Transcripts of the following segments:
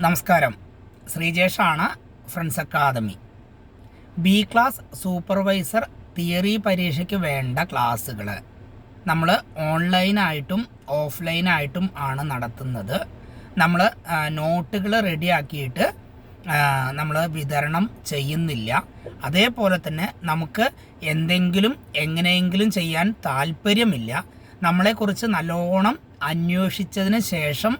നമസ്കാരം, ശ്രീജേഷാണ്, friends academy. B class supervisor theory പരീക്ഷയ്ക്ക് വേണ്ട ക്ലാസ്സുകൾ നമ്മൾ ഓൺലൈനായിട്ടും ഓഫ്ലൈനായിട്ടും ആണ് നടത്തുന്നത്. നമ്മൾ നോട്ടുകൾ റെഡിയാക്കിയിട്ട് നമ്മൾ വിതരണം ചെയ്യുന്നില്ല. അതേപോലെ തന്നെ നമുക്ക് എന്തെങ്കിലും എങ്ങനെയെങ്കിലും ചെയ്യാൻ താല്പര്യമില്ല. നമ്മളെക്കുറിച്ച് നല്ലോണം അന്വേഷിച്ചതിന് ശേഷം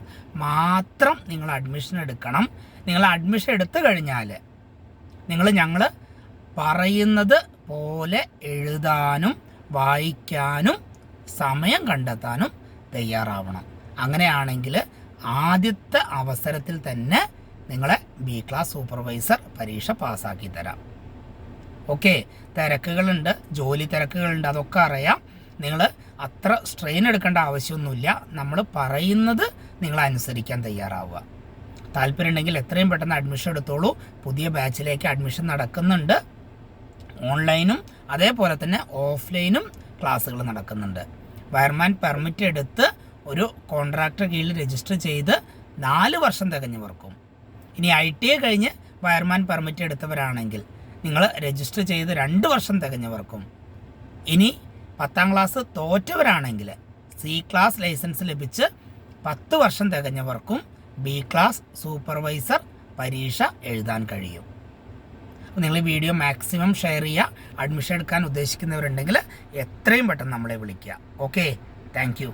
മാത്രം നിങ്ങൾ അഡ്മിഷൻ എടുക്കണം. നിങ്ങൾ അഡ്മിഷൻ എടുത്തു കഴിഞ്ഞാൽ ഞങ്ങൾ പറയുന്നത് പോലെ എഴുതാനും വായിക്കാനും സമയം കണ്ടെത്താനും തയ്യാറാവണം. അങ്ങനെയാണെങ്കിൽ ആദ്യത്തെ അവസരത്തിൽ തന്നെ നിങ്ങളെ ബി ക്ലാസ് സൂപ്പർവൈസർ പരീക്ഷ പാസ്സാക്കി തരാം. ഓക്കെ, തിരക്കുകളുണ്ട്, ജോലി തിരക്കുകളുണ്ട്, അതൊക്കെ അറിയാം. നിങ്ങൾ അത്ര സ്ട്രെയിൻ എടുക്കേണ്ട ആവശ്യമൊന്നുമില്ല. നമ്മൾ പറയുന്നത് നിങ്ങൾ അനുസരിക്കാൻ തയ്യാറാവുക. താല്പര്യം ഉണ്ടെങ്കിൽ എത്രയും പെട്ടെന്ന് അഡ്മിഷൻ എടുത്തോളൂ. പുതിയ ബാച്ചിലേക്ക് അഡ്മിഷൻ നടക്കുന്നുണ്ട്. ഓൺലൈനും അതേപോലെ തന്നെ ഓഫ്ലൈനും ക്ലാസ്സുകൾ നടക്കുന്നുണ്ട്. വയർമാൻ പെർമിറ്റ് എടുത്ത് ഒരു കോൺട്രാക്ടർ കീഴിൽ രജിസ്റ്റർ ചെയ്ത് 4 വർഷം തികഞ്ഞവർക്കും, ഇനി ITI കഴിഞ്ഞ് വയർമാൻ പെർമിറ്റ് എടുത്തവരാണെങ്കിൽ നിങ്ങൾ രജിസ്റ്റർ ചെയ്ത് 2 വർഷം തികഞ്ഞവർക്കും, ഇനി 10ാം ക്ലാസ് തോറ്റവരാണെങ്കിൽ C ക്ലാസ് ലൈസൻസ് ലഭിച്ച് 10 വർഷം തികഞ്ഞവർക്കും ബി ക്ലാസ് സൂപ്പർവൈസർ പരീക്ഷ എഴുതാൻ കഴിയും. നിങ്ങൾ ഈ വീഡിയോ മാക്സിമം ഷെയർ ചെയ്യുക. അഡ്മിഷൻ എടുക്കാൻ ഉദ്ദേശിക്കുന്നവരുണ്ടെങ്കിൽ എത്രയും പെട്ടെന്ന് നമ്മളെ വിളിക്കുക. Okay, thank you.